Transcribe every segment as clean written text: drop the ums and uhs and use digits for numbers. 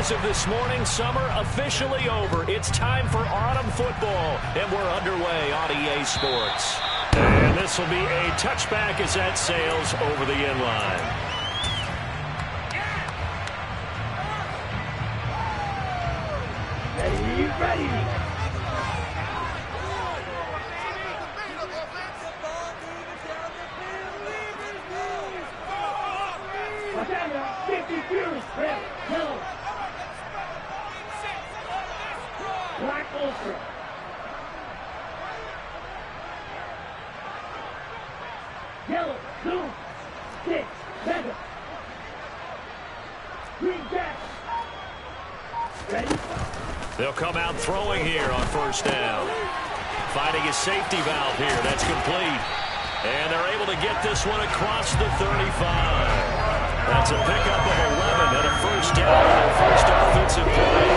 as of this morning, summer officially over. It's time for autumn football, and we're underway on EA Sports. And this will be a touchback as that sails over the end line. Ready. Yellow. Black ultra. Yellow, blue, 6, 7. Green jack. Ready? They'll come out throwing here on first down. Finding a safety valve here. That's complete. And they're able to get this one across the 35. That's a pickup of 11 and a first down on their first offensive play.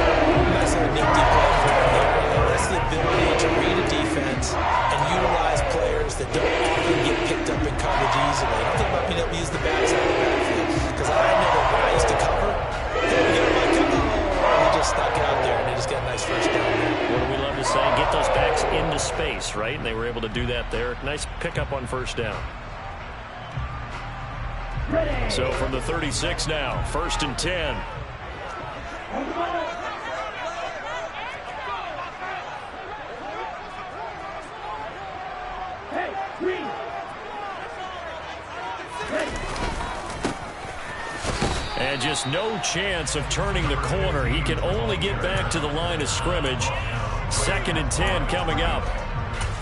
That's a nifty play for them. That's the ability to read a defense and utilize players that don't often get picked up in coverage easily. I don't think about being able to use the backs out of the backfield, because I know that when I used to cover, he just stuck out there and they just got a nice first down there. What do we love to say? Get those backs into space, right? And they were able to do that there. Nice pickup on first down. So from the 36 now, 1st and 10. And just no chance of turning the corner. He can only get back to the line of scrimmage. 2nd and 10 coming up.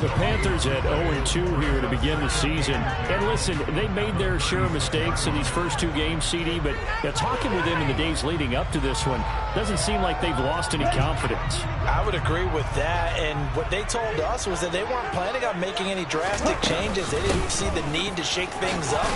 The Panthers at 0-2 here to begin the season. And listen, they made their share of mistakes in these first 2 games, CD, but talking with them in the days leading up to this one, doesn't seem like they've lost any confidence. I would agree with that, and what they told us was that they weren't planning on making any drastic changes. They didn't see the need to shake things up.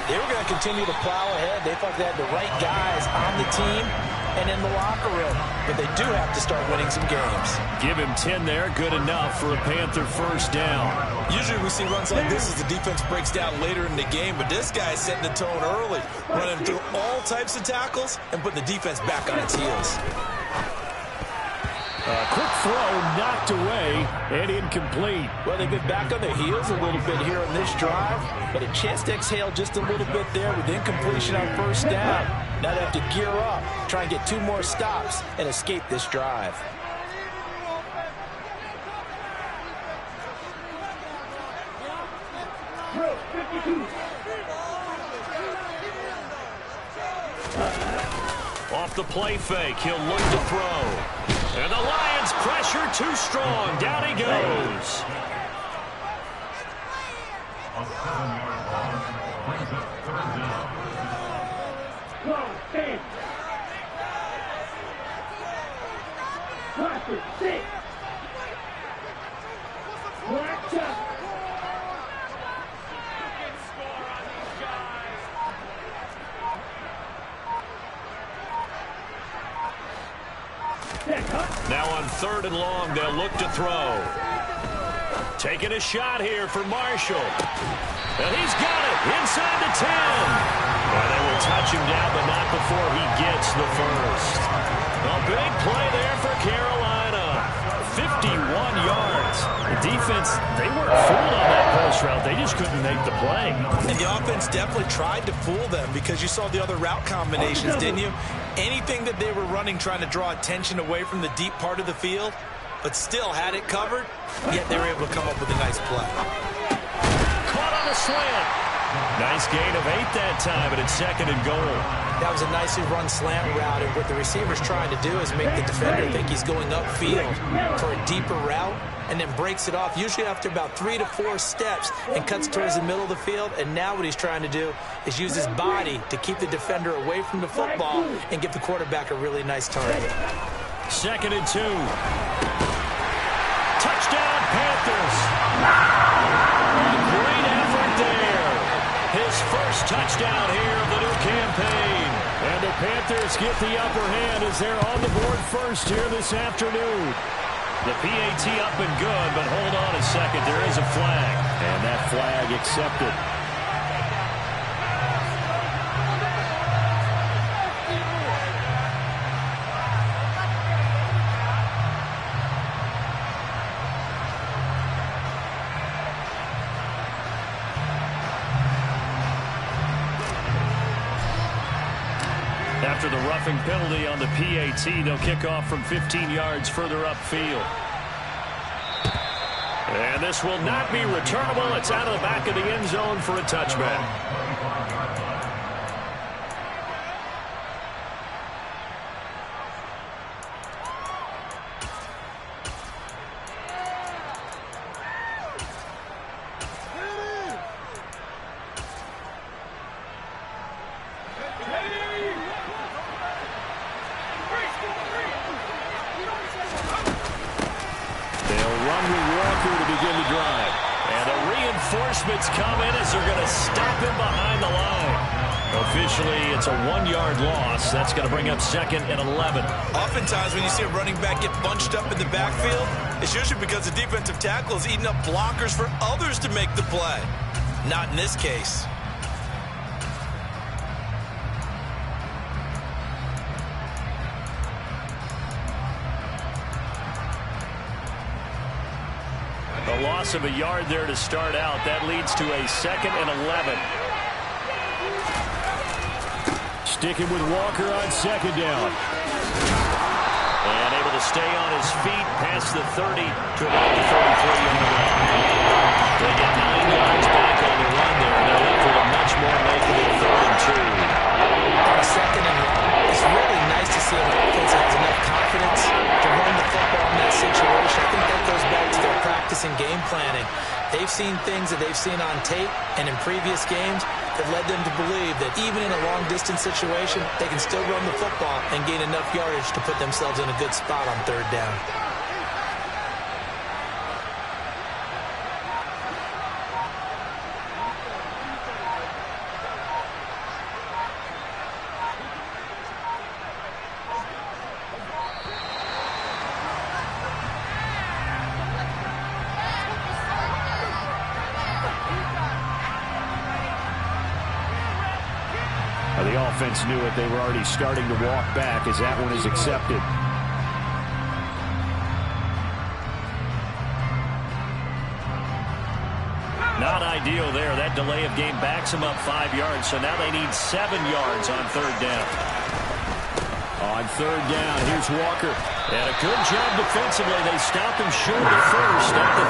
They were going to continue to plow ahead. They thought they had the right guys on the team and in the locker room, but they do have to start winning some games. Give him 10 there, good enough for a Panther first down. Usually we see runs like this as the defense breaks down later in the game, but this guy's setting the tone early, running through all types of tackles and putting the defense back on its heels. Quick throw knocked away and incomplete. Well, they've been back on their heels a little bit here on this drive, but a chance to exhale just a little bit there with incompletion on first down. Now they have to gear up, try and get 2 more stops and escape this drive. Off the play fake, he'll look to throw. And the Lions pressure too strong. Down he goes. Now on 3rd and long, they'll look to throw. Taking a shot here for Marshall. And he's got it inside the 10. Well, they will touch him down, but not before he gets the first. A big play there for Carolina. 51 yards. The defense, they weren't fooled on that post route. They just couldn't make the play. And the offense definitely tried to fool them because you saw the other route combinations, didn't you? Anything that they were running trying to draw attention away from the deep part of the field, but still had it covered, yet they were able to come up with a nice play. Caught on a slant. Nice gain of 8 that time, and it's 2nd and goal. That was a nicely run slant route, and what the receiver's trying to do is make the defender think he's going upfield for a deeper route, and then breaks it off, usually after about 3 to 4 steps, and cuts towards the middle of the field. And now what he's trying to do is use his body to keep the defender away from the football and give the quarterback a really nice target. 2nd and 2. Touchdown, Panthers. A great effort there. His first touchdown here of the new campaign. And the Panthers get the upper hand as they're on the board first here this afternoon. The PAT up and good, but hold on a second. There is a flag. And that flag accepted. after the roughing penalty on the PAT. They'll kick off from 15 yards further upfield. And this will not be returnable. It's out of the back of the end zone for a touchback. Reinforcements come in as they're going to stop him behind the line. Officially, it's a 1-yard loss. That's going to bring up 2nd and 11. Oftentimes, when you see a running back get bunched up in the backfield, it's usually because the defensive tackle is eating up blockers for others to make the play. Not in this case. A loss of a yard there to start out. That leads to a 2nd and 11. Sticking with Walker on 2nd down. And able to stay on his feet past the 30 to about the 33-yard line. They get 9 yards back on the run there. They're left with a much more likely 3rd and 2. On a 2nd and 1, it's really nice to see an offense that has enough confidence to run the football in that situation. I think that goes back to their practice and game planning. They've seen things that they've seen on tape and in previous games that led them to believe that even in a long-distance situation, they can still run the football and gain enough yardage to put themselves in a good spot on 3rd down. The offense knew it. They were already starting to walk back as that one is accepted. Not ideal there. That delay of game backs them up 5 yards, so now they need 7 yards on 3rd down. On 3rd down, here's Walker. And a good job defensively. They stop him short of 1st at the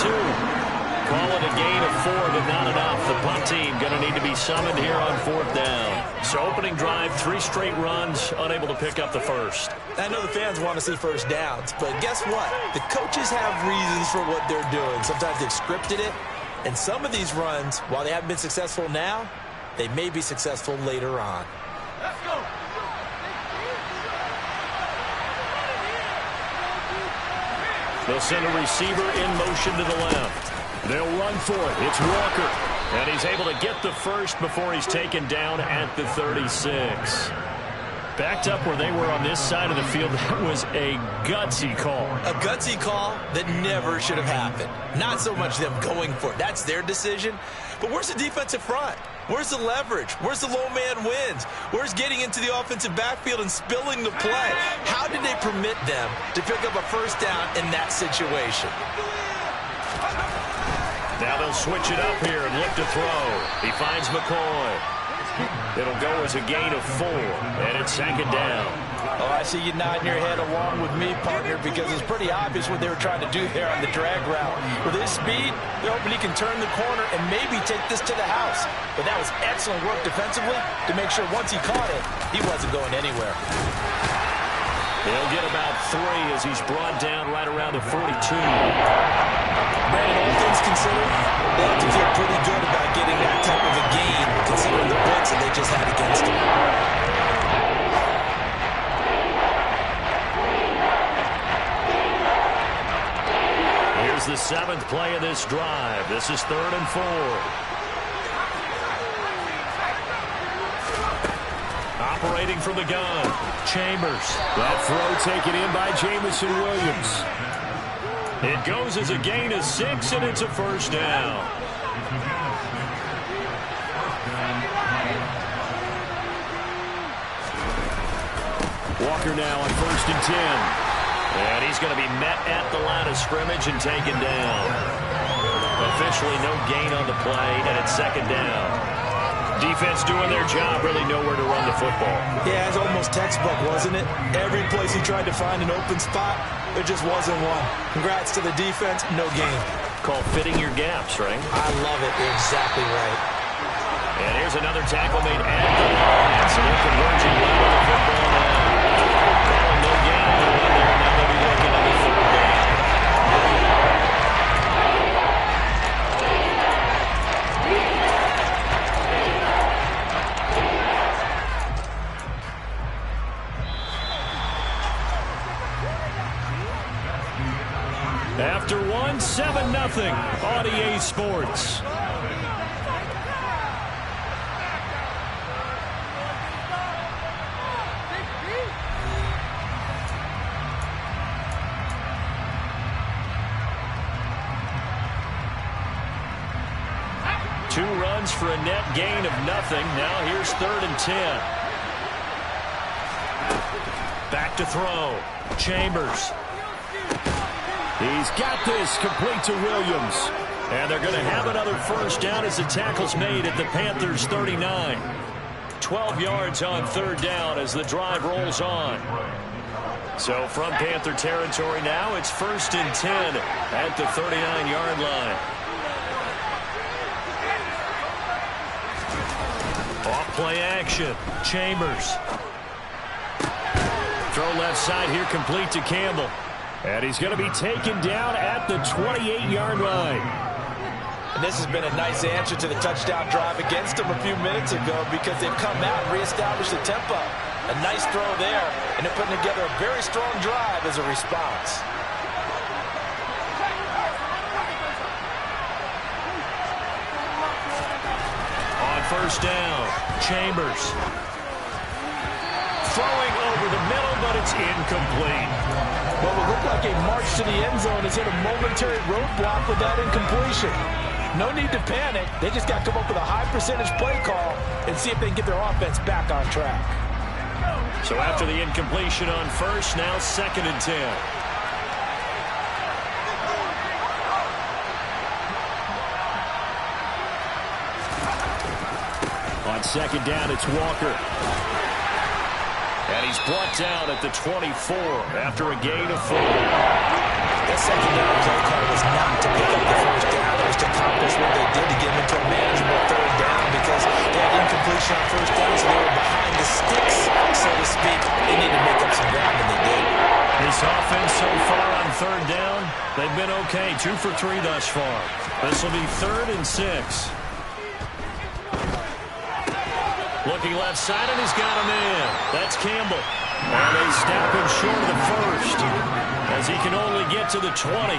32. Call it a gain of 4, but not enough. The punt team going to need to be summoned here on 4th down. So opening drive, 3 straight runs, unable to pick up the 1st. I know the fans want to see 1st downs, but guess what? The coaches have reasons for what they're doing. Sometimes they've scripted it, and some of these runs, while they haven't been successful now, they may be successful later on. Let's go. They'll send a receiver in motion to the left. They'll run for it. It's Walker. And he's able to get the 1st before he's taken down at the 36. Backed up where they were on this side of the field. That was a gutsy call. A gutsy call that never should have happened. Not so much them going for it. That's their decision. But where's the defensive front? Where's the leverage? Where's the low man wins? Where's getting into the offensive backfield and spilling the play? How did they permit them to pick up a 1st down in that situation? Now they'll switch it up here and look to throw. He finds McCoy. It'll go as a gain of 4, and it's 2nd down. Oh, I see you nodding your head along with me, partner, because it's pretty obvious what they were trying to do there on the drag route. With his speed, they're hoping he can turn the corner and maybe take this to the house. But that was excellent work defensively to make sure once he caught it, he wasn't going anywhere. He'll get about 3 as he's brought down right around the 42. Brandon, all things considered, they have to feel pretty good about getting that type of a gain, considering the points that they just had against them. Here's the 7th play of this drive. This is 3rd and 4. Operating from the gun, Chambers. That throw taken in by Jamison Williams. It goes as a gain of 6, and it's a 1st down. Walker now on 1st and 10. And he's going to be met at the line of scrimmage and taken down. Officially no gain on the play, and it's 2nd down. Defense doing their job, really nowhere to run the football. Yeah, it's almost textbook, wasn't it? Every place he tried to find an open spot, there just wasn't one. Congrats to the defense, no gain. Called fitting your gaps, right? I love it. You're exactly right. And here's another tackle made at the line. So they're converging well with the football now. Calling no gain on the run there. Now they'll be looking at the third down. After one, 7-0 on EA Sports. Two runs for a net gain of nothing. Now here's 3rd and 10. Back to throw. Chambers. He's got this complete to Williams. And they're going to have another first down as the tackle's made at the Panthers' 39. 12 yards on 3rd down as the drive rolls on. So from Panther territory now, it's 1st and 10 at the 39-yard line. Off play action. Chambers. Throw left side here, complete to Campbell. And he's going to be taken down at the 28-yard line. And this has been a nice answer to the touchdown drive against them a few minutes ago because they've come out and reestablished the tempo. A nice throw there, and they're putting together a very strong drive as a response. On 1st down, Chambers. Throwing over the middle, but it's incomplete. What would look like a march to the end zone has hit a momentary roadblock with that incompletion. No need to panic. They just got to come up with a high percentage play call and see if they can get their offense back on track. So after the incompletion on 1st, now 2nd and 10. On 2nd down, it's Walker. And he's brought down at the 24 after a gain of 4. That 2nd down play call was not to pick up the 1st down. It was to accomplish what they did to get into a manageable 3rd down because they had incompletion on 1st down, so they were behind the sticks, so to speak. They needed to make up some ground, and they did. This offense so far on 3rd down, they've been okay. 2 for 3 thus far. This will be 3rd and 6. Looking left side, and he's got him in. That's Campbell. And they snap him short of the 1st as he can only get to the 20.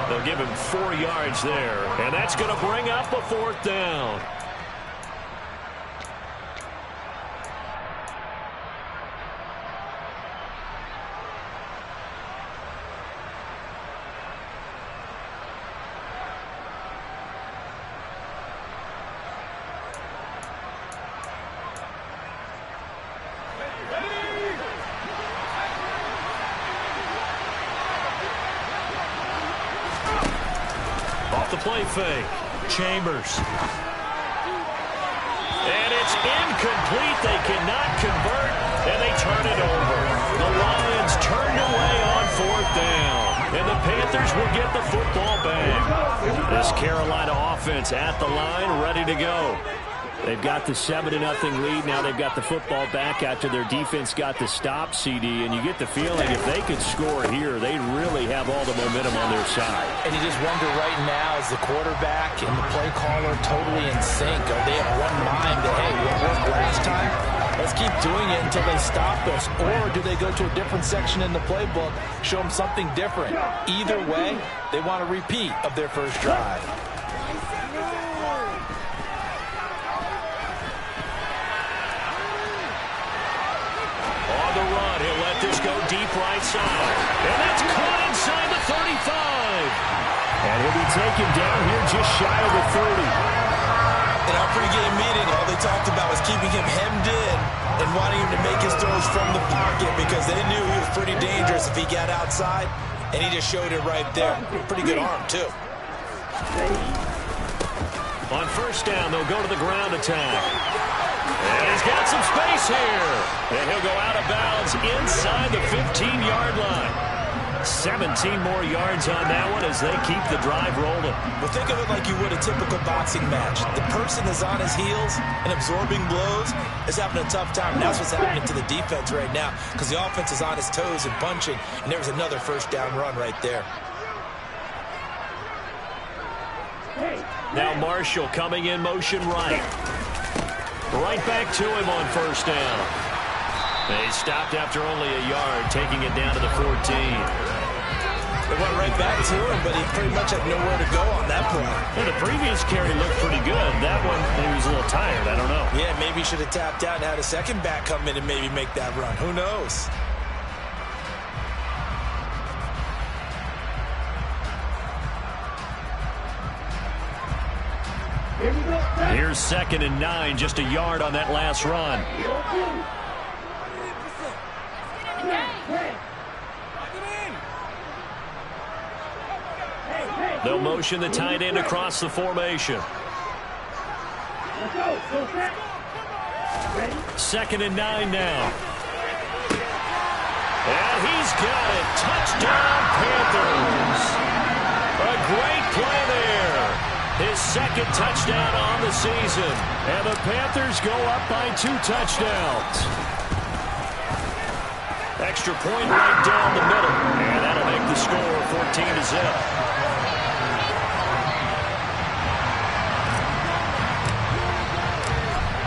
They'll give him 4 yards there, and that's going to bring up a 4th down. The play fake. Chambers. And it's incomplete. They cannot convert, and they turn it over. The Lions turned away on 4th down, and the Panthers will get the football back. This Carolina offense at the line, ready to go. They've got the 7-0 lead. Now they've got the football back after their defense got the stop, CD. And you get the feeling if they could score here, they'd really have all the momentum on their side. And you just wonder right now, is the quarterback and the play caller totally in sync? Are they of one mind that, hey, what worked last time? Let's keep doing it until they stop us. Or do they go to a different section in the playbook, show them something different? Either way, they want a repeat of their first drive. On the run, he'll let this go deep right side. And that's caught inside the 35. And he'll be taken down here just shy of the 30. In our pregame meeting, all they talked about was keeping him hemmed in and wanting him to make his throws from the pocket because they knew he was pretty dangerous if he got outside, and he just showed it right there. Pretty good arm, too. On first down, they'll go to the ground attack. And he's got some space here. And he'll go out of bounds inside the 15-yard line. 17 more yards on that one as they keep the drive rolling. Well, think of it like you would a typical boxing match. The person is on his heels and absorbing blows is having a tough time. And that's what's happening to the defense right now because the offense is on his toes and punching. And there was another first down run right there. Now Marshall coming in motion right. Right back to him on first down. They stopped after only a yard, taking it down to the 14. They went right back to him, but he pretty much had nowhere to go on that play. Well, the previous carry looked pretty good. That one, he was a little tired. I don't know. Yeah, maybe he should have tapped out and had a second back come in and maybe make that run. Who knows? Here's 2nd and 9, just a yard on that last run. They'll motion the tight end across the formation. 2nd and 9 now. And he's got it. Touchdown, Panthers. A great play there. His 2nd touchdown on the season. And the Panthers go up by 2 touchdowns. Extra point right down the middle. And that'll make the score 14-0.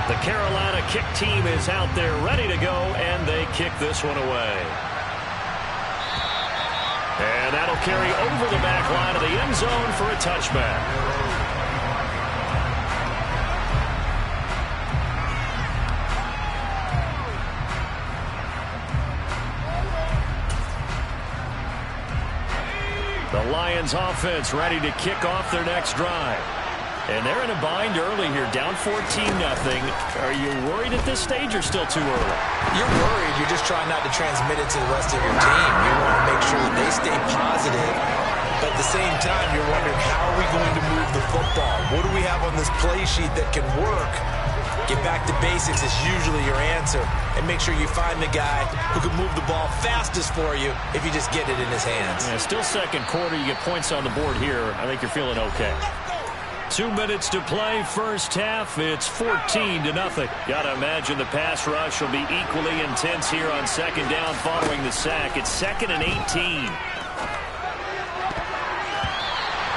The Carolina kick team is out there ready to go, and they kick this one away. And that'll carry over the back line of the end zone for a touchback. The Lions offense ready to kick off their next drive. And they're in a bind early here, down 14-0. Are you worried at this stage or still too early? You're worried. You're just trying not to transmit it to the rest of your team. You want to make sure that they stay positive. But at the same time, you're wondering, how are we going to move the football? What do we have on this play sheet that can work? Get back to basics is usually your answer. And make sure you find the guy who can move the ball fastest for you if you just get it in his hands. Yeah, still second quarter. You get points on the board here. I think you're feeling okay. 2 minutes to play, first half. It's 14-0. Gotta imagine the pass rush will be equally intense here on second down following the sack. It's 2nd and 18.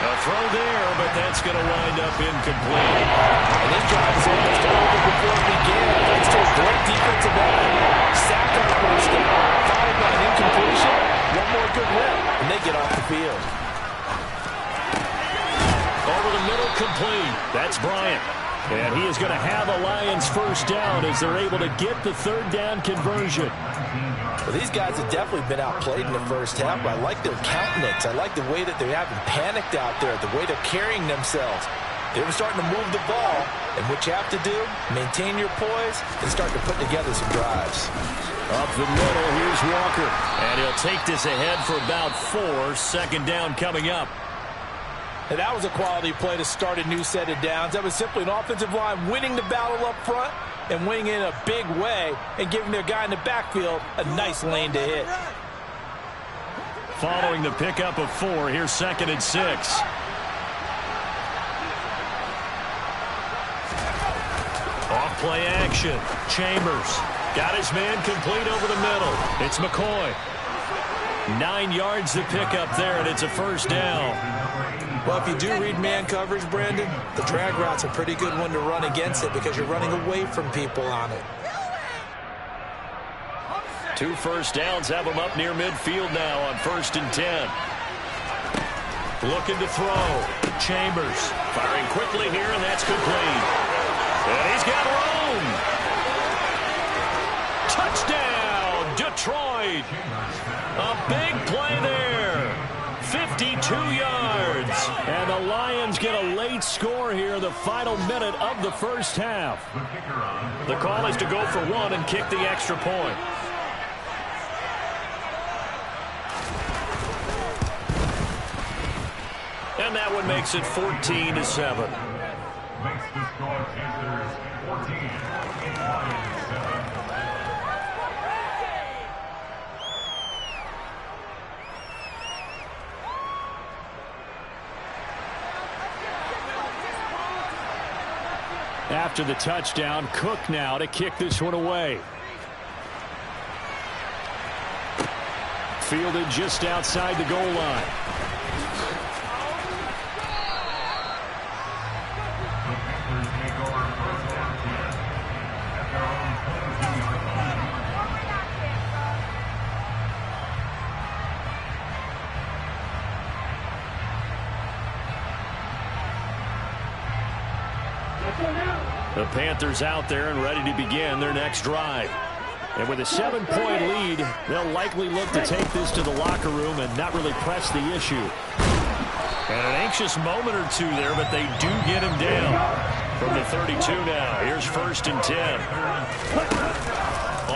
A throw there, but that's going to wind up incomplete. And this drive is almost over before it began. Thanks to a great defensive line. Sack on first down, followed by an incompletion. One more good rip, and they get off the field. Over the middle, complete. That's Bryant. And he is going to have a Lions first down as they're able to get the 3rd down conversion. Well, these guys have definitely been outplayed in the first half, but I like their countenance. I like the way that they haven't panicked out there, the way they're carrying themselves. They were starting to move the ball, and what you have to do, maintain your poise and start to put together some drives. Up the middle, here's Walker. And he'll take this ahead for about 4. 2nd down coming up. And that was a quality play to start a new set of downs. That was simply an offensive line winning the battle up front and winning in a big way and giving their guy in the backfield a nice lane to hit. Following the pickup of 4, here's 2nd and 6. Off play action. Chambers got his man complete over the middle. It's McCoy. 9 yards to pick up there, and it's a first down. Well, if you do read man coverage, Brandon, the drag route's a pretty good one to run against it because you're running away from people on it. 2 first downs have him up near midfield now on 1st and 10. Looking to throw. Chambers firing quickly here, and that's complete. And he's got room. Touchdown, Detroit. A big play there. 52 yards. And the Lions get a late score here, the final minute of the first half. The call is to go for 1 and kick the extra point. And that one makes it 14-7. Makes the score Panthers 14, Lions 7. After the touchdown, Cook now to kick this one away. Fielded just outside the goal line. The Panthers out there and ready to begin their next drive. And with a 7-point lead, they'll likely look to take this to the locker room and not really press the issue. And an anxious moment or two there, but they do get him down. From the 32 now, here's 1st and 10.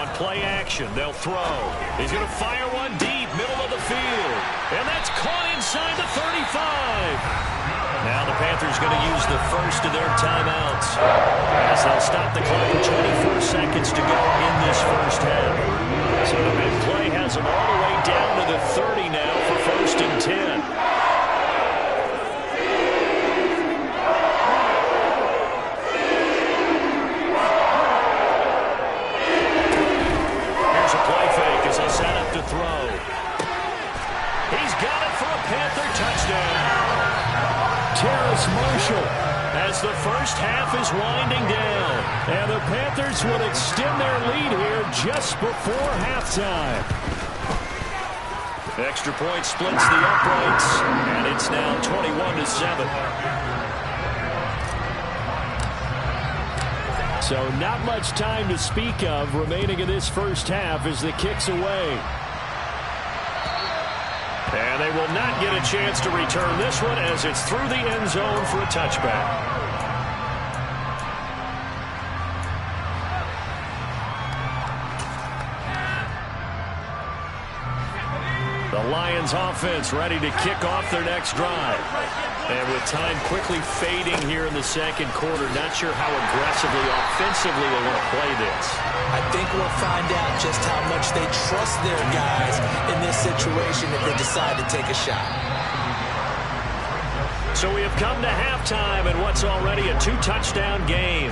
On play action, they'll throw. He's going to fire one deep, middle of the field. And that's caught inside the 35. Now the Panthers going to use the first of their timeouts as they'll stop the clock with 24 seconds to go in this first half. So the big play has them all the way down to the 30 now for 1st and 10. Here's a play fake as they set up to throw. He's got it for a Panther touchdown. Terrace Marshall as the first half is winding down. And the Panthers would extend their lead here just before halftime. Extra point splits the uprights, and it's now 21-7. So not much time to speak of remaining in this first half as the kick's away. And they will not get a chance to return this one as it's through the end zone for a touchback. The Lions offense ready to kick off their next drive. And with time quickly fading here in the second quarter, not sure how aggressively, offensively they want to play this. I think we'll find out just how much they trust their guys in this situation if they decide to take a shot. So we have come to halftime in what's already a 2-touchdown game.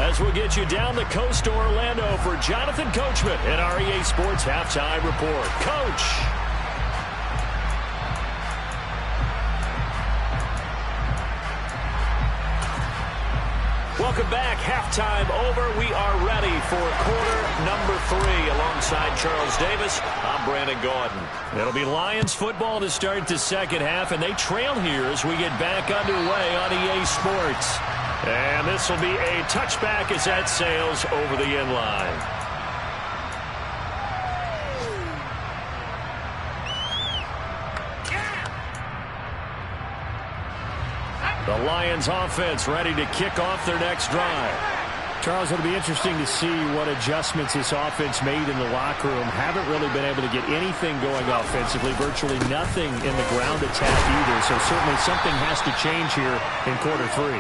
As we'll get you down the coast to Orlando for Jonathan Coachman at our EA Sports Halftime Report. Coach! Welcome back. Halftime over. We are ready for quarter number 3 alongside Charles Davis. I'm Brandon Gaudin. It'll be Lions football to start the second half, and they trail here as we get back underway on EA Sports. And this will be a touchback as that sails over the end line. The Lions offense ready to kick off their next drive. Charles, it'll be interesting to see what adjustments this offense made in the locker room. Haven't really been able to get anything going offensively, virtually nothing in the ground attack either. So certainly something has to change here in quarter 3.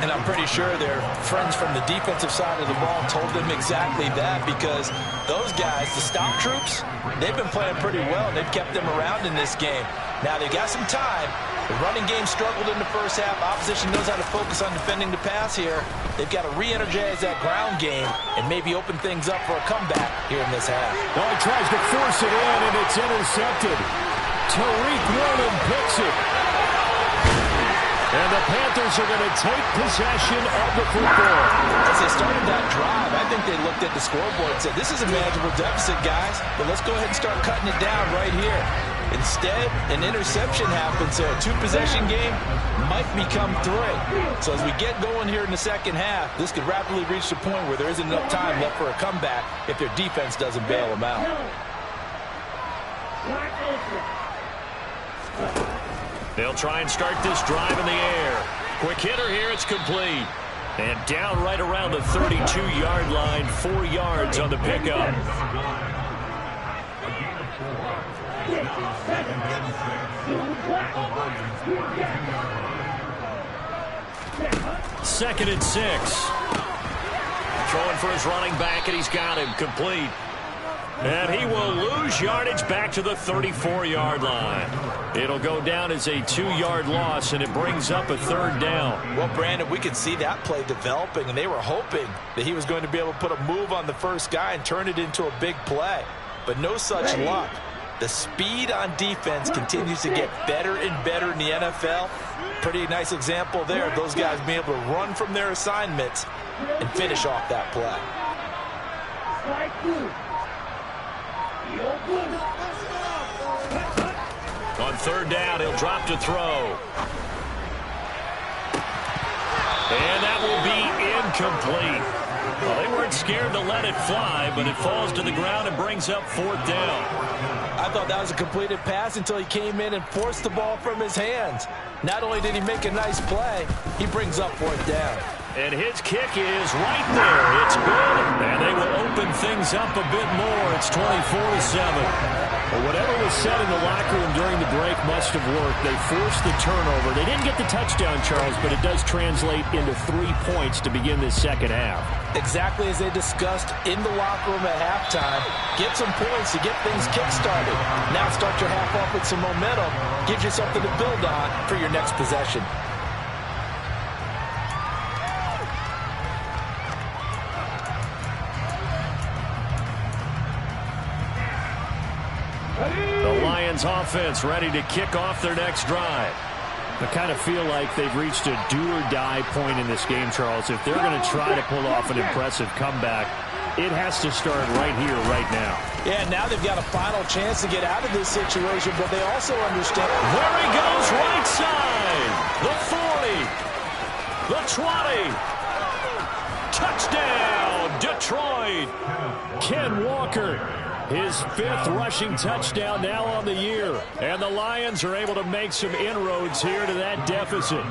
And I'm pretty sure their friends from the defensive side of the ball told them exactly that, because those guys, the stop troops, they've been playing pretty well, and they've kept them around in this game. Now they've got some time. The running game struggled in the first half. Opposition knows how to focus on defending the pass here. They've got to re-energize that ground game and maybe open things up for a comeback here in this half. Oh, he tries to force it in, and it's intercepted. Tariq Woolen picks it. And the Panthers are going to take possession of the football. As they started that drive, I think they looked at the scoreboard and said, this is a manageable deficit, guys, but let's go ahead and start cutting it down right here. Instead, an interception happened, so a 2-possession game might become 3. So as we get going here in the second half, this could rapidly reach the point where there isn't enough time left for a comeback if their defense doesn't bail them out. They'll try and start this drive in the air. Quick hitter here, it's complete. And down right around the 32-yard line, 4 yards on the pickup. 2nd and 6. Throwing for his running back, and he's got him complete. And he will lose yardage back to the 34-yard line. It'll go down as a 2-yard loss, and it brings up a 3rd down. Well, Brandon, we could see that play developing, and they were hoping that he was going to be able to put a move on the first guy and turn it into a big play. But no such luck. The speed on defense continues to get better and better in the NFL. Pretty nice example there of those guys being able to run from their assignments and finish off that play. On 3rd down, he'll drop to throw. And that will be incomplete. Well, they weren't scared to let it fly, but it falls to the ground and brings up 4th down. I thought that was a completed pass until he came in and forced the ball from his hands. Not only did he make a nice play, he brings up 4th down. And his kick is right there. It's good, and they will open things up a bit more. It's 24-7. Well, whatever was said in the locker room during the break must have worked. They forced the turnover. They didn't get the touchdown, Charles, but it does translate into 3 points to begin this second half. Exactly as they discussed in the locker room at halftime. Get some points to get things kick-started. Now start your half off with some momentum. Gives you something to build on for your next possession. The Lions offense ready to kick off their next drive. I kind of feel like they've reached a do-or-die point in this game, Charles. If they're going to try to pull off an impressive comeback, it has to start right here, right now. Yeah, now they've got a final chance to get out of this situation, but they also understand. There he goes, right side. The 40. The 20. Touchdown, Detroit. Ken Walker, his 5th rushing touchdown now on the year. And the Lions are able to make some inroads here to that deficit.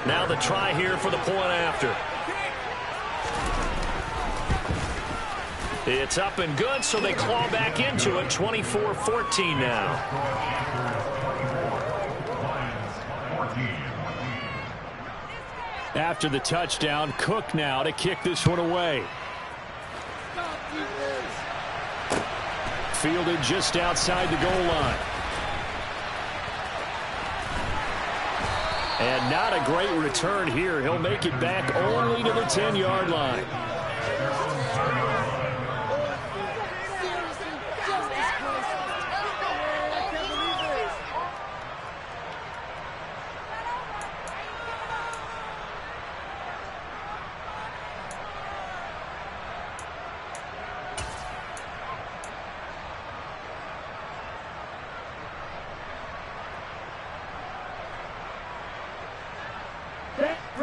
Now the try here for the point after. It's up and good, so they claw back into it. 24-14 now. After the touchdown, Cook now to kick this one away. Fielded just outside the goal line. And not a great return here. He'll make it back only to the 10-yard line.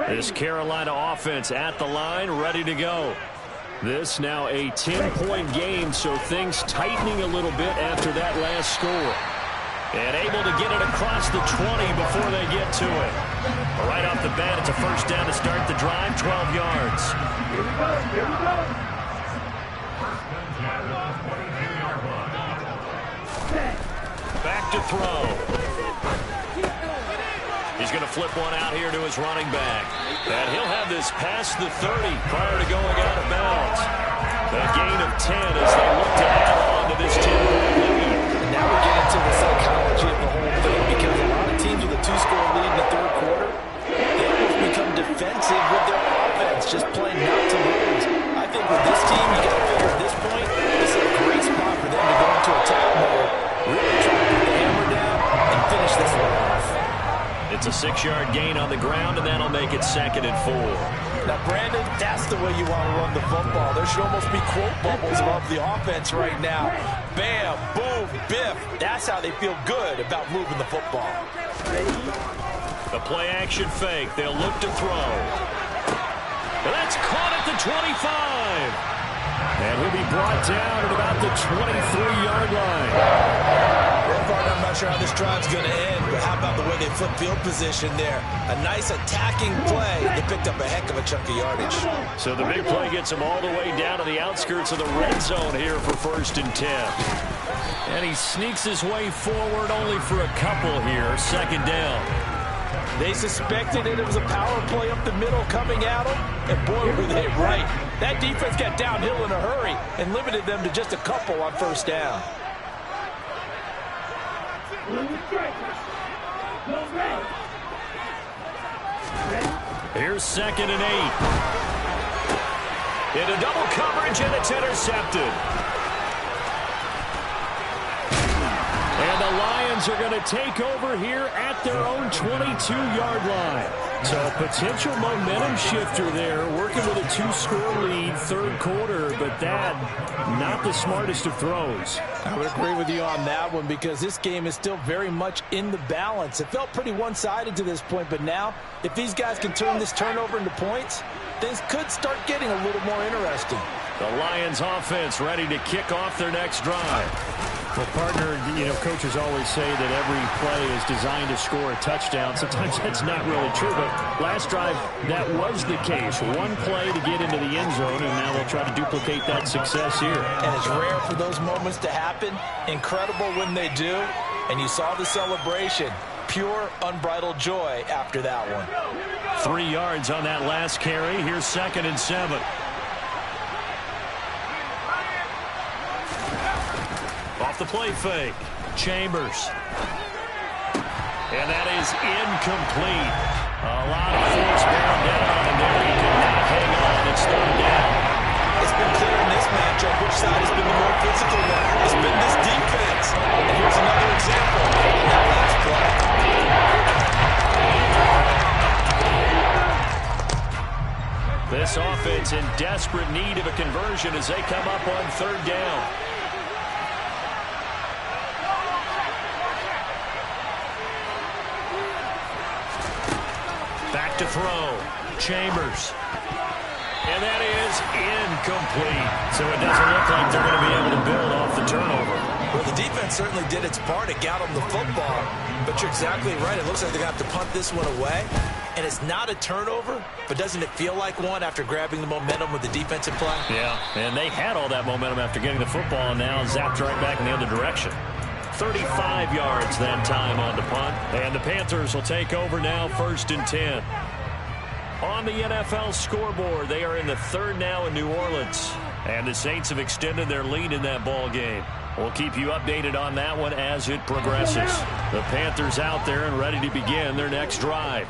This Carolina offense at the line, ready to go. This now a 10-point game, so things tightening a little bit after that last score. And able to get it across the 20 before they get to it. Right off the bat, it's a 1st down to start the drive, 12 yards. Back to throw. He's going to flip one out here to his running back. And he'll have this past the 30 prior to going out of bounds. A gain of 10 as they look to add on to this 10-point lead. And now we get into the psychology of the whole thing, because a lot of teams with a 2-score lead in the 3rd quarter, they almost become defensive with their offense, just playing not to lose. I think with this team, you got to figure at this point, this is a great spot for them to go into attack mode, really try to put the hammer down and finish this one off. It's a 6-yard gain on the ground, and that'll make it 2nd and 4. Now, Brandon, that's the way you want to run the football. There should almost be quote bubbles above the offense right now. Bam, boom, biff. That's how they feel good about moving the football. The play-action fake. They'll look to throw. And that's caught at the 25. And he'll be brought down at about the 23-yard line. Well, partner, I'm not sure how this drive's going to end, but how about the way they flip field position there? A nice attacking play. They picked up a heck of a chunk of yardage. So the big play gets them all the way down to the outskirts of the red zone here for 1st and 10. And he sneaks his way forward only for a couple here. 2nd down. They suspected it was a power play up the middle coming at them, and boy, were they right. That defense got downhill in a hurry and limited them to just a couple on first down. Here's 2nd and 8. Into double coverage, and it's intercepted. And the Lions are going to take over here at their own 22-yard line. So a potential momentum shifter there, working with a 2-score lead, third quarter, but that, not the smartest of throws. I would agree with you on that one because this game is still very much in the balance. It felt pretty one-sided to this point, but now, if these guys can turn this turnover into points, things could start getting a little more interesting. The Lions offense ready to kick off their next drive. Well, partner, coaches always say that every play is designed to score a touchdown. Sometimes that's not really true, but last drive, that was the case. One play to get into the end zone, and now they'll try to duplicate that success here. And it's rare for those moments to happen. Incredible when they do. And you saw the celebration. Pure, unbridled joy after that one. 3 yards on that last carry. Here's 2nd and 7. Off the play fake. Chambers. And that is incomplete. A lot of force bearing down, and there he could not hang on. It's third down. It's been clear in this matchup which side has been the more physical one. It's been this defense. And here's another example in that last play. This offense in desperate need of a conversion as they come up on third down. Back to throw. Chambers. And that is incomplete. So it doesn't look like they're going to be able to build off the turnover. Well, the defense certainly did its part. It got them the football. But you're exactly right. It looks like they're going to have to punt this one away. And it's not a turnover, but doesn't it feel like one after grabbing the momentum with the defensive play? Yeah, and they had all that momentum after getting the football, and now zapped right back in the other direction. 35 yards that time on the punt. And the Panthers will take over now, 1st and 10. On the NFL scoreboard, they are in the third now in New Orleans. And the Saints have extended their lead in that ball game. We'll keep you updated on that one as it progresses. The Panthers out there and ready to begin their next drive.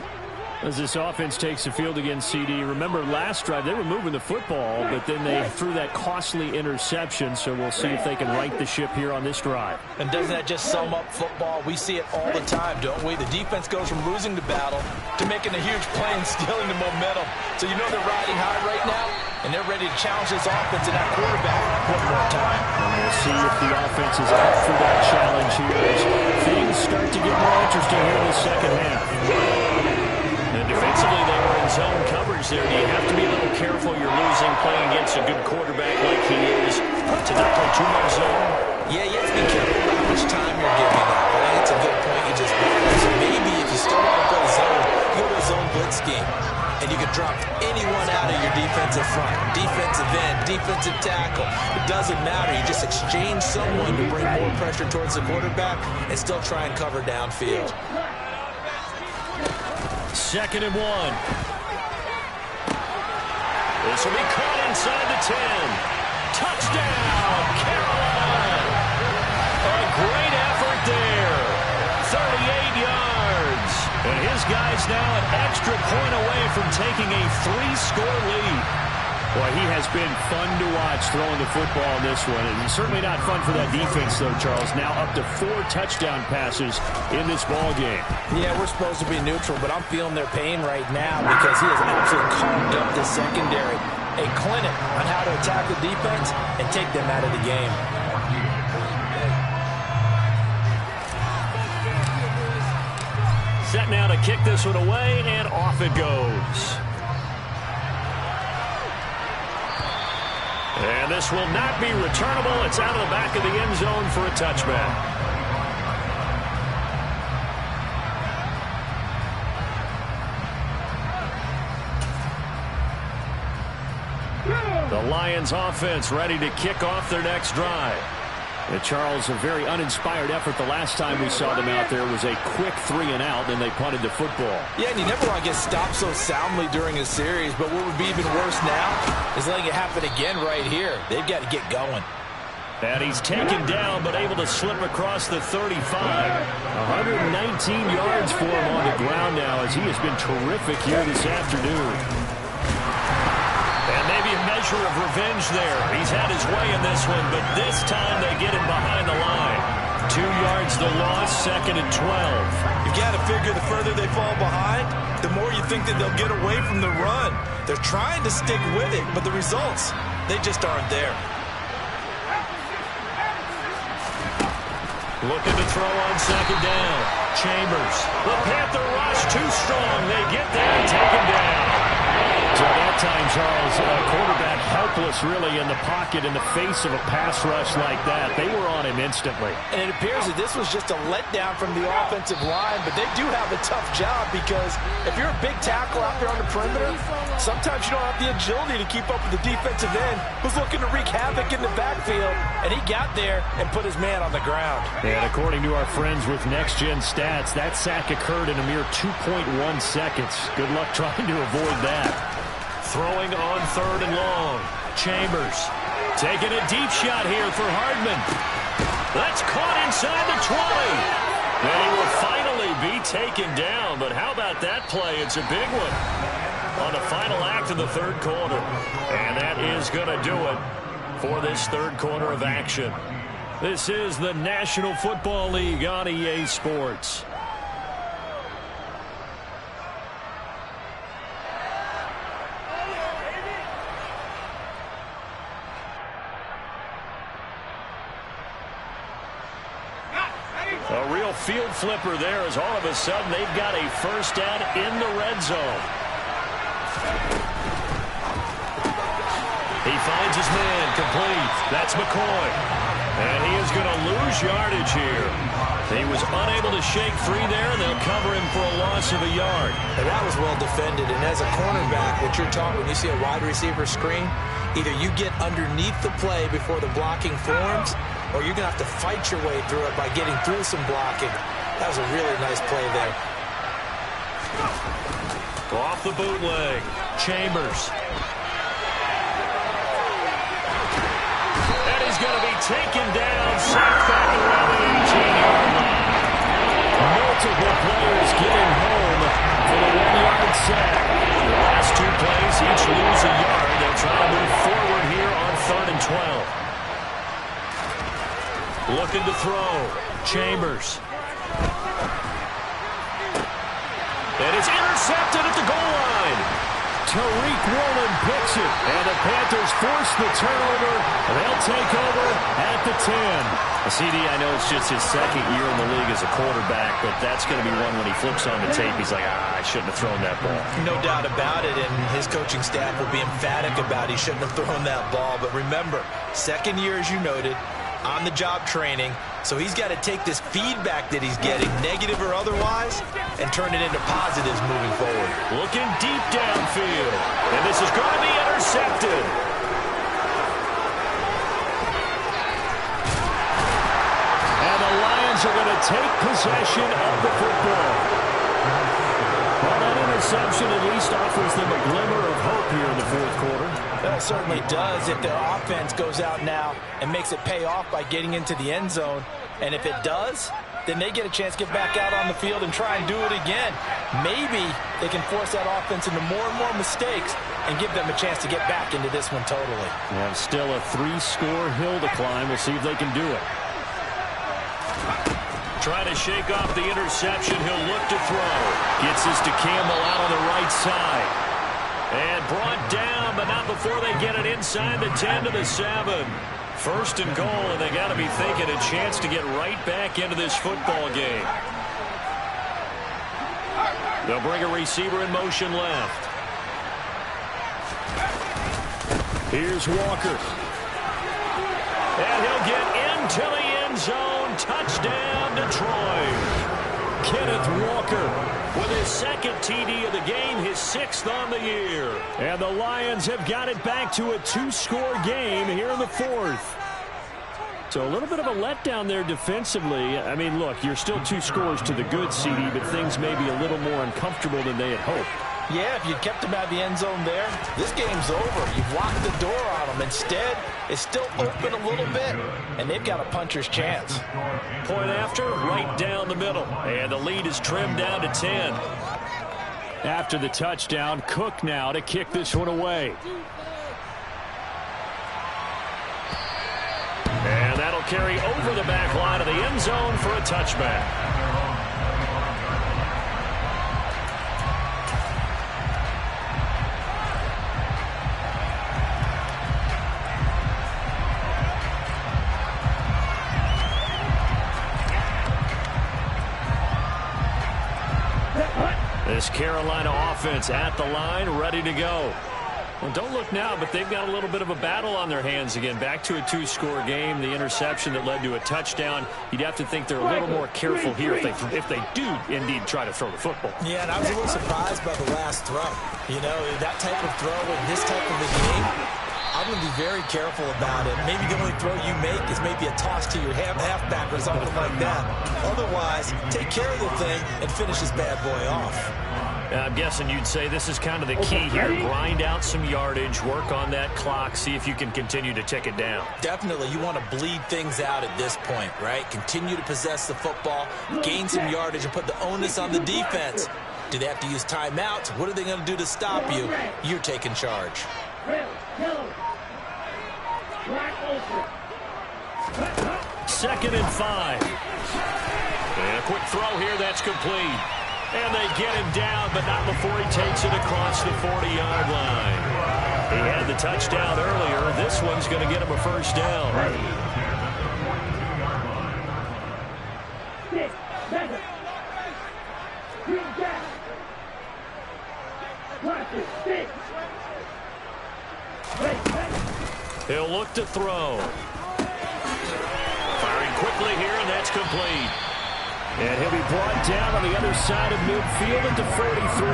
As this offense takes the field against CD, remember last drive they were moving the football, but then they threw that costly interception, so we'll see if they can right the ship here on this drive. And doesn't that just sum up football? We see it all the time, don't we? The defense goes from losing the battle to making a huge play and stealing the momentum. So you know they're riding high right now, and they're ready to challenge this offense and that quarterback one more time. And we'll see if the offense is up for that challenge here as things start to get more interesting here in the second half. And defensively, they were in zone coverage there. You have to be a little careful. You're losing playing against a good quarterback like he is to not play too much zone. Yeah, you have to be careful about how much time you're giving up. But I think it's a good point you just made. So maybe if you still want to play zone, you go to a zone blitz scheme. And you can drop anyone out of your defensive front. Defensive end, defensive tackle. It doesn't matter. You just exchange someone to bring more pressure towards the quarterback and still try and cover downfield. 2nd and 1. This will be caught inside the 10. Touchdown, Carolina. A great effort there. 38 yards. And his guys now an extra point away from taking a 3-score lead. Boy, he has been fun to watch throwing the football in this one. And certainly not fun for that defense, though, Charles. Now up to 4 touchdown passes in this ball game. Yeah, we're supposed to be neutral, but I'm feeling their pain right now because he has absolutely carved up the secondary. A clinic on how to attack the defense and take them out of the game. Set now to kick this one away, and off it goes. And this will not be returnable. It's out of the back of the end zone for a touchback. The Lions offense ready to kick off their next drive. And Charles, a very uninspired effort the last time we saw them out there was a quick 3-and-out, and they punted the football. Yeah, and you never want to get stopped so soundly during a series, but what would be even worse now is letting it happen again right here. They've got to get going. And he's taken down, but able to slip across the 35. 119 yards for him on the ground now, as he has been terrific here this afternoon. And maybe a measure of revenge there. He's had his way in this one, but this time they get him behind the line. 2 yards the loss, 2nd and 12. You've got to figure the further they fall behind, the more you think that they'll get away from the run. They're trying to stick with it, but the results, they just aren't there. Looking to throw on 2nd down. Chambers. The Panther rush too strong. They get there and take him down. So that time, Charles, quarterback helpless really in the pocket in the face of a pass rush like that. They were on him instantly. And it appears that this was just a letdown from the offensive line, but they do have a tough job because if you're a big tackle out there on the perimeter, sometimes you don't have the agility to keep up with the defensive end who's looking to wreak havoc in the backfield, and he got there and put his man on the ground. And according to our friends with Next Gen Stats, that sack occurred in a mere 2.1 seconds. Good luck trying to avoid that. Throwing on 3rd and long. Chambers taking a deep shot here for Hardman. That's caught inside the 20. And he will finally be taken down. But how about that play? It's a big one on the final act of the 3rd quarter. And that is going to do it for this 3rd quarter of action. This is the National Football League on EA Sports. A real field flipper there as all of a sudden they've got a first down in the red zone. He finds his man complete. That's McCoy. And he is going to lose yardage here. He was unable to shake free there, and they'll cover him for a loss of a yard. And that was well defended. And as a cornerback, what you're taught when you see a wide receiver screen, either you get underneath the play before the blocking forms, or you're going to have to fight your way through it by getting through some blocking. That was a really nice play there. Off the bootleg. Chambers. And he's going to be taken down, sacked back around the 18-yard line. Multiple players getting home for the 1-yard sack. The last 2 plays each lose a yard. They'll try to move forward here on 3rd and 12. Looking to throw. Chambers. And it's intercepted at the goal line. Tariq Woolen picks it. And the Panthers force the turnover. They'll take over at the 10. CD, I know it's just his 2nd year in the league as a quarterback, but that's going to be one when he flips on the tape. He's like, I shouldn't have thrown that ball. No doubt about it, and his coaching staff will be emphatic about he shouldn't have thrown that ball. But remember, 2nd year, as you noted, on-the-job training, so he's got to take this feedback that he's getting, negative or otherwise, and turn it into positives moving forward. Looking deep downfield, and this is going to be intercepted. And the Lions are going to take possession of the football. Well, that interception at least offers them a glimmer of hope here in the 4th quarter. That certainly does if their offense goes out now and makes it pay off by getting into the end zone. And if it does, then they get a chance to get back out on the field and try and do it again. Maybe they can force that offense into more and more mistakes and give them a chance to get back into this one totally. Yeah, still a 3-score hill to climb. We'll see if they can do it. Trying to shake off the interception. He'll look to throw. Gets this to Campbell out on the right side. And brought down, but not before they get it inside the 10 to the 7. 1st and goal, and they got to be thinking a chance to get right back into this football game. They'll bring a receiver in motion left. Here's Walker. And he'll get into the end zone. Touchdown, Detroit. Kenneth Walker with his 2nd TD of the game, his 6th on the year. And the Lions have got it back to a 2-score game here in the 4th. So a little bit of a letdown there defensively. I mean, look, you're still 2 scores to the good, CD, but things may be a little more uncomfortable than they had hoped. Yeah, if you'd kept him out of the end zone there, this game's over. You've locked the door on him. Instead, it's still open a little bit, and they've got a puncher's chance. Point after, right down the middle. And the lead is trimmed down to 10. After the touchdown, Cook now to kick this one away. And that'll carry over the back line of the end zone for a touchback. This Carolina offense at the line, ready to go. Well, don't look now, but they've got a little bit of a battle on their hands again. Back to a 2-score game. The interception that led to a touchdown. You'd have to think they're a little more careful here if they do indeed try to throw the football. Yeah, and I was a little surprised by the last throw. You know, that type of throw in this type of a game, I'm going to be very careful about it. Maybe the only throw you make is maybe a toss to your halfback or something like that. Otherwise, take care of the thing and finish this bad boy off. I'm guessing you'd say this is kind of the key here. Grind out some yardage, work on that clock, see if you can continue to tick it down. Definitely, you want to bleed things out at this point, right? Continue to possess the football, gain some yardage, and put the onus on the defense. Do they have to use timeouts? What are they going to do to stop you? You're taking charge. Second and 5. And a quick throw here, that's complete. And they get him down, but not before he takes it across the 40-yard line. He had the touchdown earlier. This one's going to get him a first down. He'll look to throw. Firing quickly here, and that's complete. And he'll be brought down on the other side of midfield at the 43.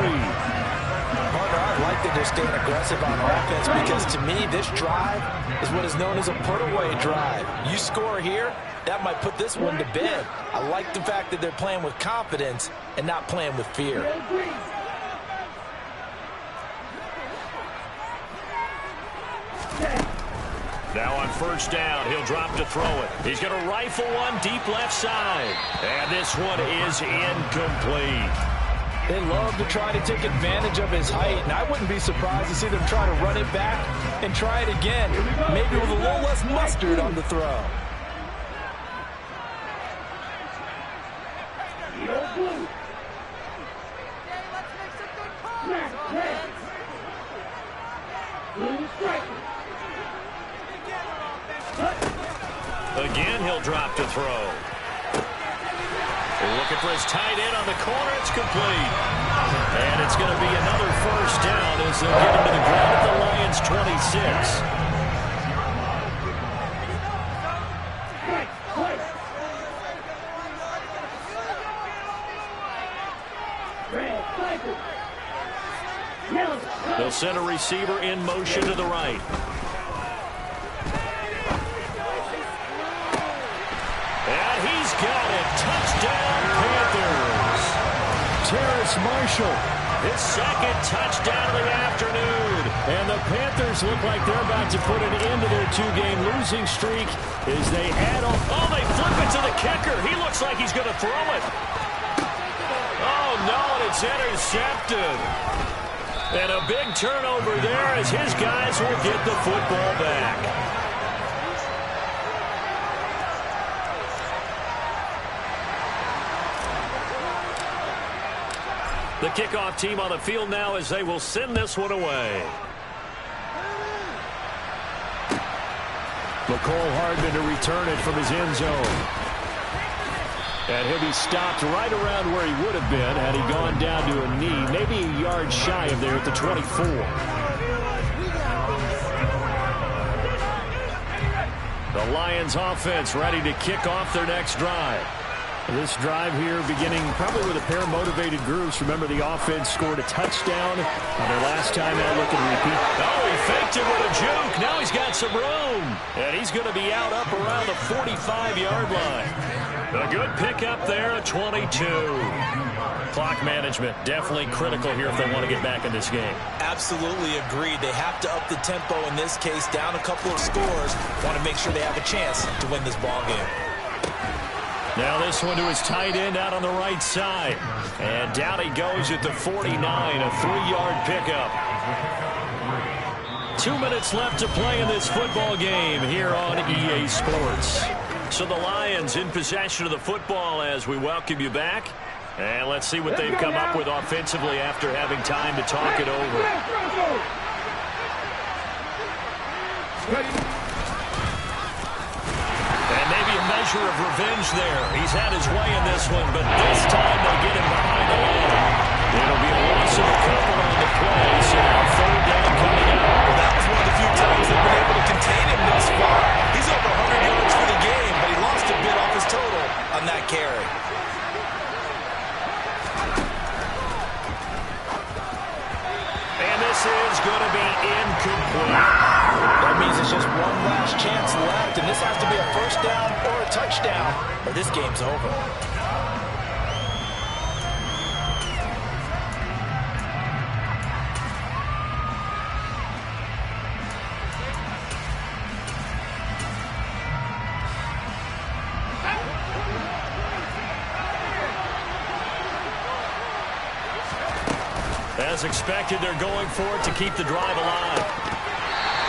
Partner, I like that they're staying aggressive on offense because to me, this drive is what is known as a put-away drive. You score here, that might put this one to bed. I like the fact that they're playing with confidence and not playing with fear. Now on first down, he'll drop to throw it. He's going to rifle one deep left side. And this one is incomplete. They love to try to take advantage of his height, and I wouldn't be surprised to see them try to run it back and try it again, maybe with a little less mustard on the throw. Again, he'll drop to throw. Looking for his tight end on the corner. It's complete. And it's going to be another first down as they get him to the ground at the Lions' 26. They'll send a receiver in motion to the right. And he's got it. Touchdown, Panthers. Terrace Marshall. His second touchdown of the afternoon. And the Panthers look like they're about to put an end to their 2-game losing streak as they add on. Oh, they flip it to the kicker. He looks like he's going to throw it. Oh, no, and it's intercepted. And a big turnover there as his guys will get the football back. The kickoff team on the field now as they will send this one away. McCole Hardman to return it from his end zone. And he'll be stopped right around where he would have been had he gone down to a knee, maybe a yard shy of there at the 24. The Lions offense ready to kick off their next drive. This drive here beginning probably with a pair of motivated groups. Remember, the offense scored a touchdown on their last time out. Look at repeat. Oh, he faked it with a juke. Now he's got some room. And he's going to be out up around the 45-yard line. A good pickup there at 22. Clock management definitely critical here if they want to get back in this game. Absolutely agreed. They have to up the tempo in this case, down a couple of scores. Want to make sure they have a chance to win this ball game. Now this one to his tight end out on the right side. And down he goes at the 49, a 3-yard pickup. 2 minutes left to play in this football game here on EA Sports. So the Lions in possession of the football as we welcome you back. And let's see what they've come up with offensively after having time to talk it over. And maybe a measure of revenge there. He's had his way in this one, but this time they get him behind the line. It'll be a loss of a couple on the play, so now third down coming up. Well, that was one of the few times they've been able to contain him thus far. He's over 100 yards for the game, but he lost a bit off his total on that carry. And this is going to be incomplete. That means it's just one last chance left, and this has to be a first down or a touchdown, or this game's over. As expected, they're going for it to keep the drive alive.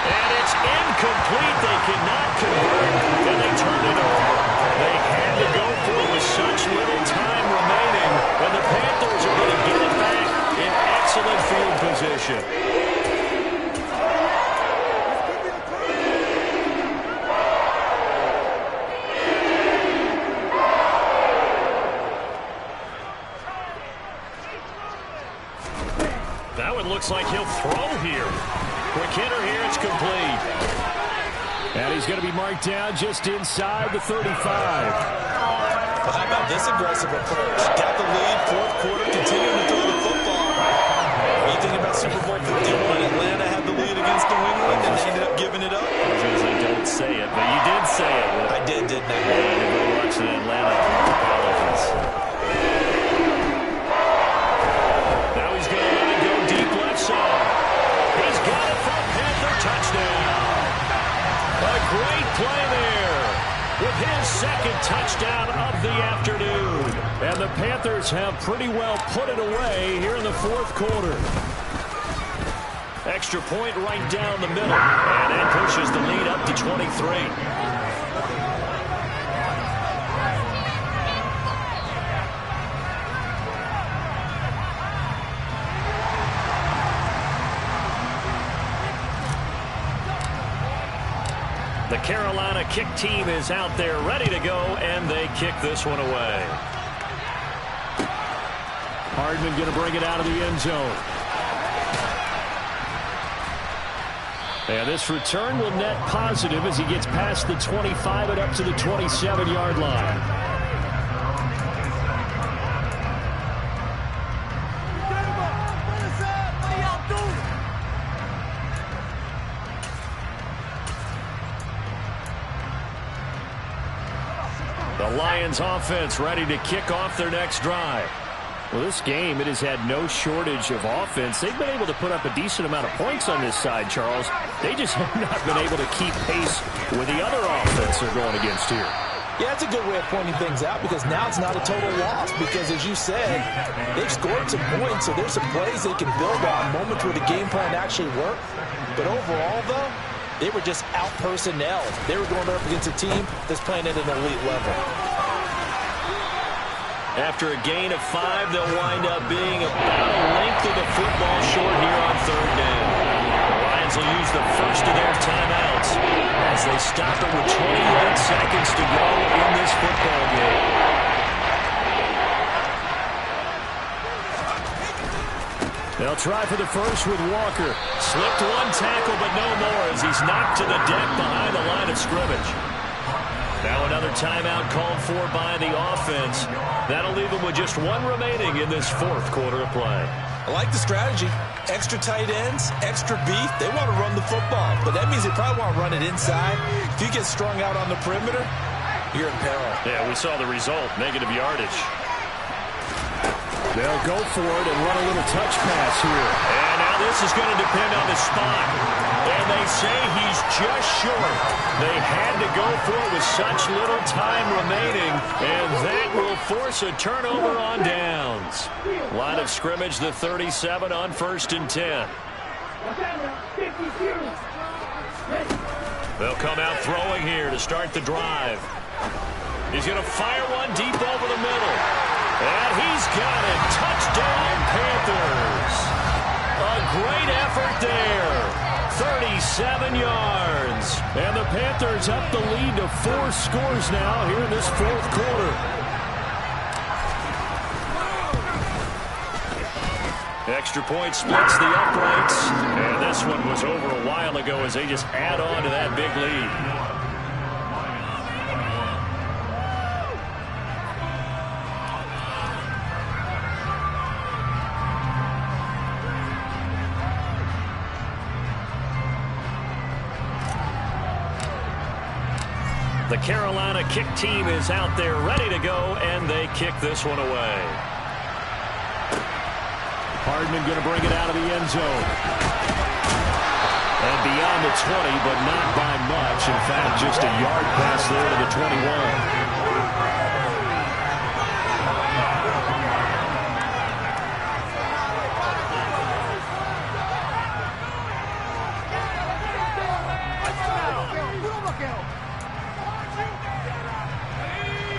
And it's incomplete. They cannot convert, and they turn it over. They had to go for it with such little time remaining, and the Panthers are going to get it back in excellent field position. Looks like he'll throw here. Quick hitter here, it's complete. And he's going to be marked down just inside the 35. Well, how about this aggressive approach? Got the lead, fourth quarter, continuing to throw the football. You think about Super Bowl 51, Atlanta had the lead against New England, and they ended up giving it up? I was going to say, don't say it, but you did say it. I did, didn't I? Yeah, everybody watching Atlanta. Apologies. Now he's going to let it go deep left side. He's got it for a Panther touchdown. A great play there with his second touchdown of the afternoon. And the Panthers have pretty well put it away here in the fourth quarter. Extra point right down the middle. And that pushes the lead up to 23. The Carolina kick team is out there ready to go, and they kick this one away. Hardman going to bring it out of the end zone. And this return will net positive as he gets past the 25 and up to the 27-yard line. The Lions offense ready to kick off their next drive. Well, this game, it has had no shortage of offense. They've been able to put up a decent amount of points on this side, Charles. They just have not been able to keep pace with the other offense they're going against here. Yeah, that's a good way of pointing things out because now it's not a total loss because, as you said, they've scored some points, so there's some plays they can build on, moments where the game plan actually worked. But overall, though, they were just out-personnel. They were going up against a team that's playing at an elite level. After a gain of 5, they'll wind up being about a length of the football short here on third down. The Lions will use the first of their timeouts as they stop it with 28 seconds to go in this football game. They'll try for the first with Walker. Slipped one tackle, but no more as he's knocked to the deck behind the line of scrimmage. Now another timeout called for by the offense. That'll leave them with just one remaining in this fourth quarter of play. I like the strategy. Extra tight ends, extra beef. They want to run the football, but that means they probably want to run it inside. If you get strung out on the perimeter, you're in peril. Yeah, we saw the result, negative yardage. They'll go for it and run a little touch pass here. And now this is going to depend on the spot. And they say he's just short. They had to go for it with such little time remaining, and that will force a turnover on downs. Line of scrimmage, the 37 on 1st and 10. They'll come out throwing here to start the drive. He's going to fire one deep over the middle. And he's got it. Touchdown, Panthers. A great effort there. 37 yards. And the Panthers up the lead to 4 scores now here in this fourth quarter. Extra point splits the uprights. And this one was over a while ago as they just add on to that big lead. The Carolina kick team is out there ready to go, and they kick this one away. Hardman going to bring it out of the end zone. And beyond the 20, but not by much. In fact, just a yard pass there to the 21.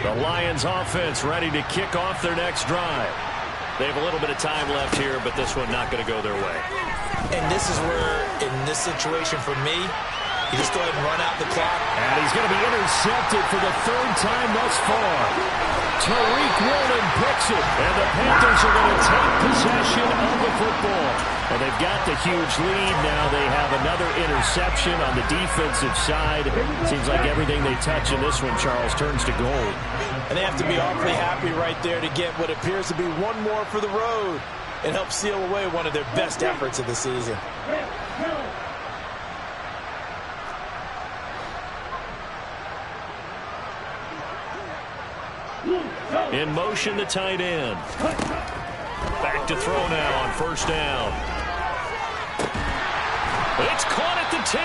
The Lions offense ready to kick off their next drive. They have a little bit of time left here, but this one not going to go their way. And this is where, in this situation for me, you just go ahead and run out the clock. And he's going to be intercepted for the 3rd time thus far. Tariq Woolen picks it, and the Panthers are going to take possession of the football. And they've got the huge lead. Now they have another interception on the defensive side. Seems like everything they touch in this one, Charles, turns to gold. And they have to be awfully happy right there to get what appears to be one more for the road and help seal away one of their best efforts of the season. In motion, the tight end. Back to throw now on 1st down. It's caught at the 10.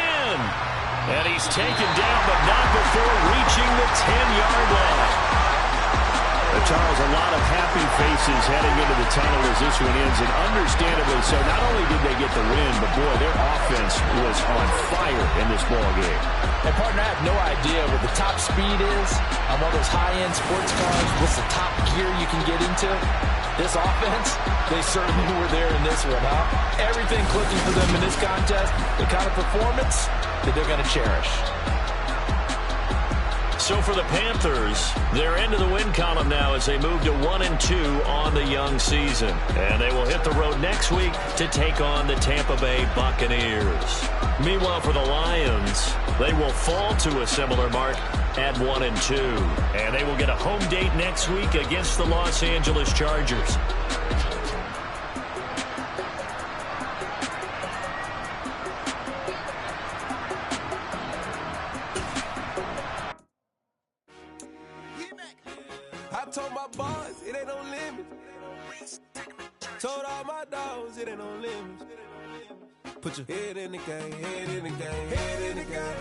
And he's taken down, but not before reaching the 10-yard line. Charles, a lot of happy faces heading into the tunnel as this one ends, and understandably so. Not only did they get the win, but boy, their offense was on fire in this ball game. And partner, I have no idea what the top speed is on one of those high-end sports cars. What's the top gear you can get into? This offense, they certainly were there in this one, huh? Everything clicking for them in this contest, the kind of performance that they're going to cherish. So for the Panthers, they're into the win column now as they move to 1-2 on the young season. And they will hit the road next week to take on the Tampa Bay Buccaneers. Meanwhile, for the Lions, they will fall to a similar mark at 1-2. And they will get a home date next week against the Los Angeles Chargers. I told my boss, it ain't no limit. Told all my dogs, it ain't no limit. Put your head in the game, head in the game, head in the game.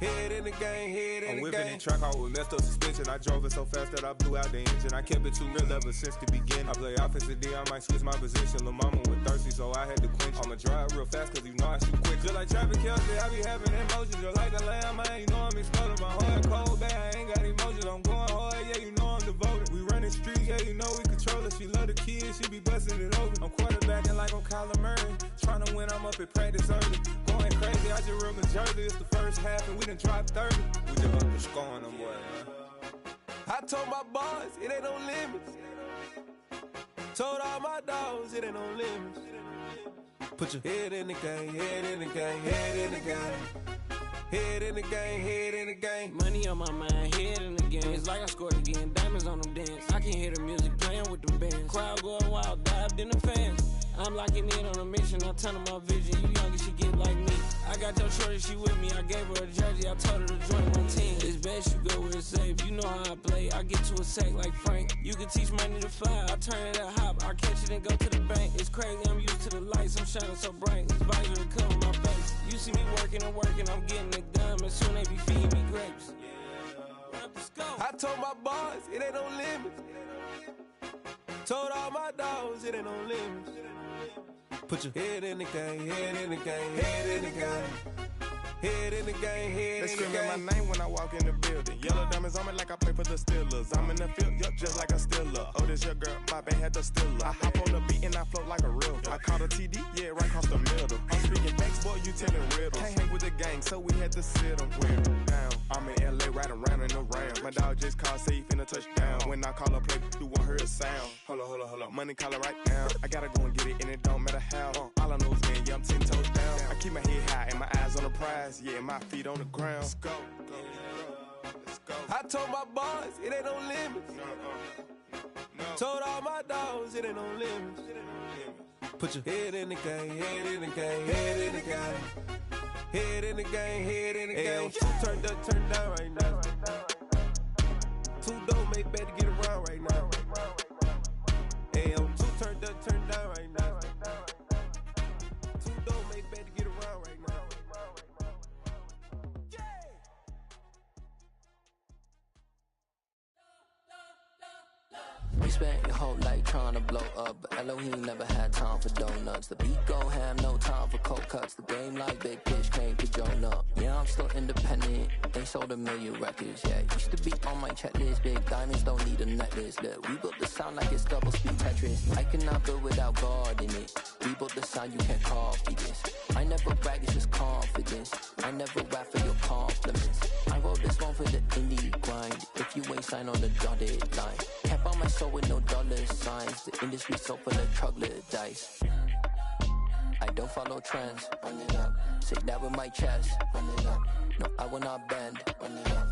Head in the game, head in the game. I'm whipping in track out with messed up suspension. I drove it so fast that I blew out the engine. I kept it too real ever since the beginning. I play offensive D, I might switch my position. Lil' mama was thirsty, so I had to quench. I'ma drive real fast, cause you know I shoot quick. Just like Travis Kelce, I be having emotions. Just like a lamb, man, you know I'm exploding. My heart cold, bad, I ain't got emotions. I'm going hard, yeah, you know I'm devoted. We running streets, yeah, you know we control it. She love the kids, she be busting it open. I'm quarterbacking like I'm Kyler Murray. Trying to win, I'm up at practice early. Going crazy, I just real Jersey. It's the first half, and we done dropped 30. We just underscoring them, boy, man. I told my boys, it ain't no limits. Told all my dogs, it ain't no limits. Put your head in the game, head in the game, head in the game. Head in the game, head in the game. Money on my mind, head in the game. It's like I scored again, diamonds on them dance. I can hear the music playing with them bands. Crowd going wild, dived in the fans. I'm locking in on a mission, I turn on my vision. You young and she get like me. I got your shorty, she with me. I gave her a jersey, I told her to join my team. It's best you go where it's safe. You know how I play. I get to a sack like Frank. You can teach money to fly. I turn it at hop. I catch it and go to the bank. It's crazy, I'm used to the lights. I'm shining so bright. This visor to cover my face. You see me working and working. I'm getting it done. And soon they be feeding me grapes. I told my boys, it ain't no limits. Told all my dogs, it ain't no limits. Put your head in the game, head in the game, head in the game. Head in the game, head in the game. They screaming my name when I walk in the building. Yellow diamonds on me like I play for the Steelers. I'm in the field, yup, just like a Steeler. Oh, this your girl, my band had the Steeler. I hop on the beat and I float like a river. I caught a TD, yeah, right across the middle. I'm speaking facts, boy, you telling riddles. Can't hang with the gang, so we had to sit them down. I'm in LA, riding round and around. My dog just called, say he finna touch down. When I call a play, you won't hear a sound. Hold up, money caller right now. I gotta go and get it, and it don't matter how. All I know is, man, yeah, I'm 10 toes down. I keep my head high and my eyes on the prize. Yeah, my feet on the ground. Let's go. I told my boys, it ain't no limits. Told all my dogs, it ain't no limits. Put your head in the game, head in the game, head in the game. Head in the game, head in the game. Two turned up, turned down right now. Two don't make better get around right now. Hey, two turned up, turned down right now. Two don't make better get around right now. We spent your whole life trying to blow up, but Elohim never had time for donuts. The beat go ham, no time for cold cuts. The game like Big Fish came to Jonah. Yeah, I'm still independent. They sold 1 million records. Yeah, used to be on my checklist. Big diamonds don't need a necklace. Look, we built the sound like it's double speed Tetris. I cannot build without God in it. We built the sound, you can't copy this. I never brag, it's just confidence. I never rap for your compliments. I wrote this one for the indie grind. If you ain't signed on the dotted line, kept on my soul with no dollar signs. The industry so full of troglodytes. I don't follow trends. Run it up. Say that with my chest. Run it up. No, I will not bend. Run it up.